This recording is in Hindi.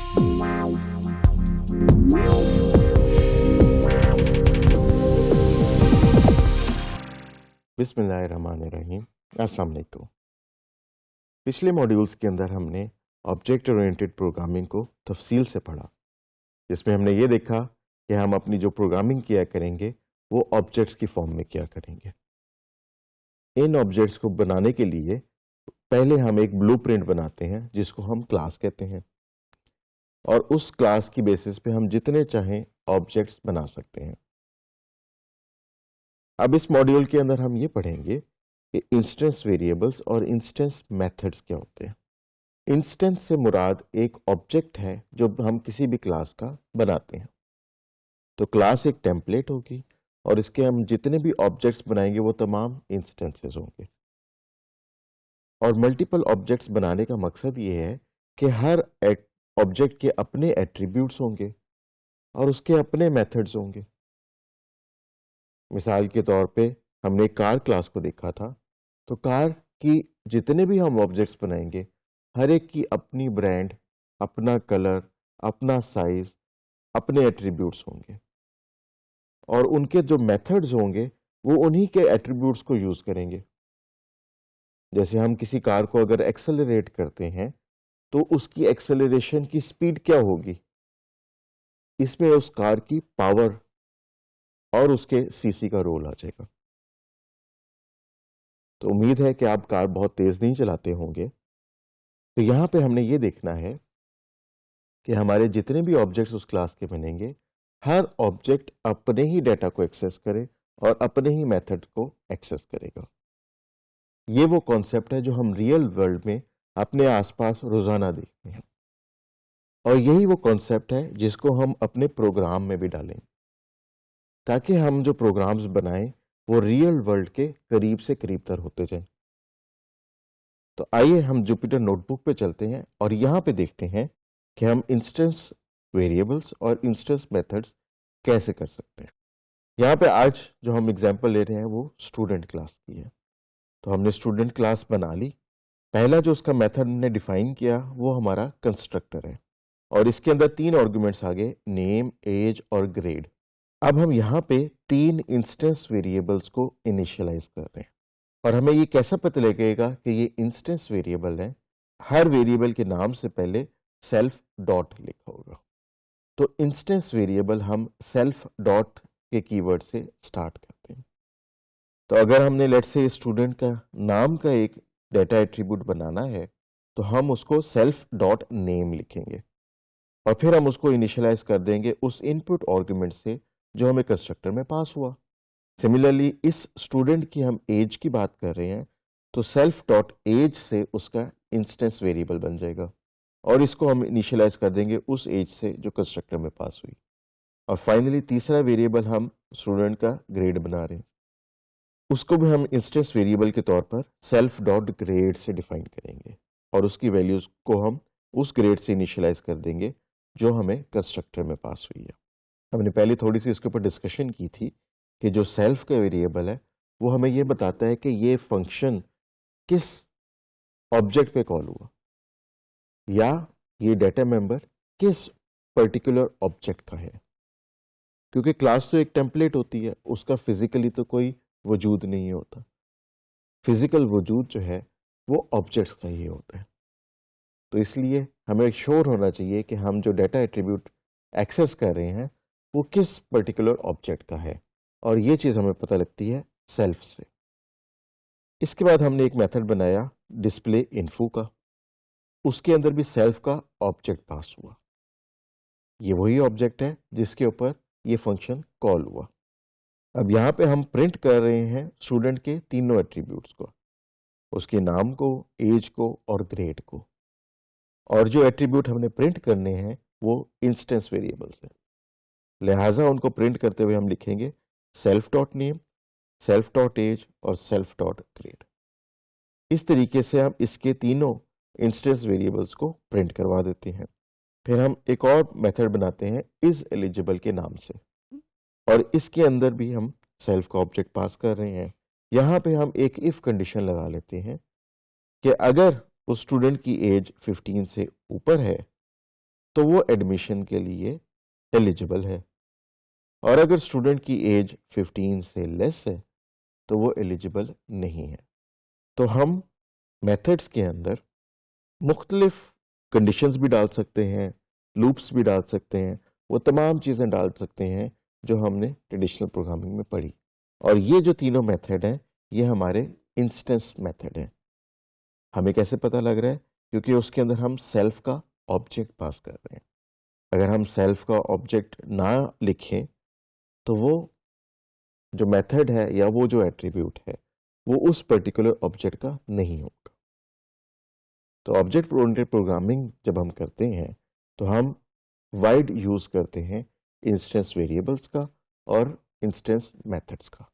बिस्मिल्लाहिर्रहमानिर्रहीम। अस्सलाम वालेकुम। पिछले मॉड्यूल्स के अंदर हमने ऑब्जेक्ट ओरिएंटेड प्रोग्रामिंग को तफसील से पढ़ा, जिसमें हमने ये देखा कि हम अपनी जो प्रोग्रामिंग किया करेंगे वो ऑब्जेक्ट्स की फॉर्म में किया करेंगे। इन ऑब्जेक्ट्स को बनाने के लिए पहले हम एक ब्लूप्रिंट बनाते हैं जिसको हम क्लास कहते हैं, और उस क्लास की बेसिस पे हम जितने चाहें ऑब्जेक्ट्स बना सकते हैं। अब इस मॉड्यूल के अंदर हम ये पढ़ेंगे कि इंस्टेंस वेरिएबल्स और इंस्टेंस मेथड्स क्या होते हैं। इंस्टेंस से मुराद एक ऑब्जेक्ट है जो हम किसी भी क्लास का बनाते हैं। तो क्लास एक टेम्पलेट होगी और इसके हम जितने भी ऑब्जेक्ट्स बनाएंगे वो तमाम इंस्टेंसेस होंगे। और मल्टीपल ऑब्जेक्ट्स बनाने का मकसद ये है कि हर ऑब्जेक्ट के अपने एट्रीब्यूट्स होंगे और उसके अपने मेथड्स होंगे। मिसाल के तौर पे हमने कार क्लास को देखा था, तो कार की जितने भी हम ऑब्जेक्ट्स बनाएंगे हर एक की अपनी ब्रांड, अपना कलर, अपना साइज, अपने एट्रीब्यूट्स होंगे, और उनके जो मेथड्स होंगे वो उन्हीं के एट्रीब्यूट्स को यूज करेंगे। जैसे हम किसी कार को अगर एक्सेलरेट करते हैं तो उसकी एक्सेलरेशन की स्पीड क्या होगी, इसमें उस कार की पावर और उसके सीसी का रोल आ जाएगा। तो उम्मीद है कि आप कार बहुत तेज नहीं चलाते होंगे। तो यहां पे हमने ये देखना है कि हमारे जितने भी ऑब्जेक्ट्स उस क्लास के बनेंगे, हर ऑब्जेक्ट अपने ही डाटा को एक्सेस करे और अपने ही मेथड को एक्सेस करेगा। ये वो कॉन्सेप्ट है जो हम रियल वर्ल्ड में अपने आसपास रोजाना देखते हैं, और यही वो कॉन्सेप्ट है जिसको हम अपने प्रोग्राम में भी डालें, ताकि हम जो प्रोग्राम्स बनाएं वो रियल वर्ल्ड के करीब से करीब तर होते जाएं। तो आइए हम जुपिटर नोटबुक पे चलते हैं और यहाँ पे देखते हैं कि हम इंस्टेंस वेरिएबल्स और इंस्टेंस मेथड्स कैसे कर सकते हैं। यहाँ पे आज जो हम एग्जांपल ले रहे हैं वो स्टूडेंट क्लास की है। तो हमने स्टूडेंट क्लास बना ली। पहला जो उसका मेथड हमने डिफाइन किया वो हमारा कंस्ट्रक्टर है, और इसके अंदर 3 आर्गुमेंट्स आ गए, नेम, एज और ग्रेड। अब हम यहाँ पे 3 इंस्टेंस वेरिएबल्स को इनिशियलाइज कर रहे हैं, और हमें ये कैसा पता लगेगा कि ये इंस्टेंस वेरिएबल है। हर वेरिएबल के नाम से पहले सेल्फ डॉट लिखा होगा। तो इंस्टेंस वेरिएबल हम सेल्फ डॉट के कीवर्ड से स्टार्ट करते हैं। तो अगर हमने लेट्स से स्टूडेंट का नाम का एक डाटा एट्रीब्यूट बनाना है, तो हम उसको सेल्फ डॉट नेम लिखेंगे, और फिर हम उसको इनिशियलाइज कर देंगे उस इनपुट आर्गुमेंट से जो हमें कंस्ट्रक्टर में पास हुआ। सिमिलरली इस स्टूडेंट की हम एज की बात कर रहे हैं, तो सेल्फ डॉट एज से उसका इंस्टेंस वेरिएबल बन जाएगा, और इसको हम इनिशियलाइज कर देंगे उस एज से जो कंस्ट्रक्टर में पास हुई। और फाइनली तीसरा वेरिएबल हम स्टूडेंट का ग्रेड बना रहे हैं, उसको भी हम इंस्टेंस वेरिएबल के तौर पर सेल्फ डॉट ग्रेड से डिफाइन करेंगे, और उसकी वैल्यूज को हम उस ग्रेड से इनिशियलाइज कर देंगे जो हमें कंस्ट्रक्टर में पास हुई है। हमने पहले थोड़ी सी इसके ऊपर डिस्कशन की थी कि जो सेल्फ का वेरिएबल है वो हमें ये बताता है कि ये फंक्शन किस ऑब्जेक्ट पे कॉल हुआ, या ये डाटा मेंबर किस पर्टिकुलर ऑब्जेक्ट का है। क्योंकि क्लास तो एक टेम्पलेट होती है, उसका फिजिकली तो कोई वजूद नहीं होता। फिजिकल वजूद जो है वो ऑब्जेक्ट्स का ही होता है। तो इसलिए हमें श्योर होना चाहिए कि हम जो डाटा एट्रीब्यूट एक्सेस कर रहे हैं वो किस पर्टिकुलर ऑब्जेक्ट का है, और ये चीज़ हमें पता लगती है सेल्फ से। इसके बाद हमने एक मेथड बनाया डिस्प्ले इन्फो का, उसके अंदर भी सेल्फ का ऑब्जेक्ट पास हुआ। ये वही ऑब्जेक्ट है जिसके ऊपर ये फंक्शन कॉल हुआ। अब यहाँ पे हम प्रिंट कर रहे हैं स्टूडेंट के तीनों एट्रीब्यूट्स को, उसके नाम को, एज को और ग्रेड को, और जो एट्रीब्यूट हमने प्रिंट करने हैं वो इंस्टेंस वेरिएबल्स हैं। लिहाजा उनको प्रिंट करते हुए हम लिखेंगे self dot name, self dot age और सेल्फ डॉट ग्रेड। इस तरीके से हम इसके तीनों इंस्टेंस वेरिएबल्स को प्रिंट करवा देते हैं। फिर हम एक और मेथड बनाते हैं इज एलिजिबल के नाम से, और इसके अंदर भी हम सेल्फ का ऑब्जेक्ट पास कर रहे हैं। यहाँ पे हम एक इफ कंडीशन लगा लेते हैं कि अगर उस स्टूडेंट की एज 15 से ऊपर है तो वो एडमिशन के लिए एलिजिबल है, और अगर स्टूडेंट की एज 15 से लेस है तो वो एलिजिबल नहीं है। तो हम मेथड्स के अंदर मुख्तलिफ कंडीशंस भी डाल सकते हैं, लूप्स भी डाल सकते हैं, वो तमाम चीज़ें डाल सकते हैं जो हमने ट्रेडिशनल प्रोग्रामिंग में पढ़ी। और ये जो तीनों मेथड हैं ये हमारे इंस्टेंस मेथड हैं। हमें कैसे पता लग रहा है? क्योंकि उसके अंदर हम सेल्फ का ऑब्जेक्ट पास कर रहे हैं। अगर हम सेल्फ का ऑब्जेक्ट ना लिखें तो वो जो मेथड है या वो जो एट्रीब्यूट है वो उस पर्टिकुलर ऑब्जेक्ट का नहीं होगा। तो ऑब्जेक्ट ओरिएंटेड प्रोग्रामिंग जब हम करते हैं तो हम वाइड यूज़ करते हैं इंस्टेंस वेरिएबल्स का और इंस्टेंस मेथड्स का।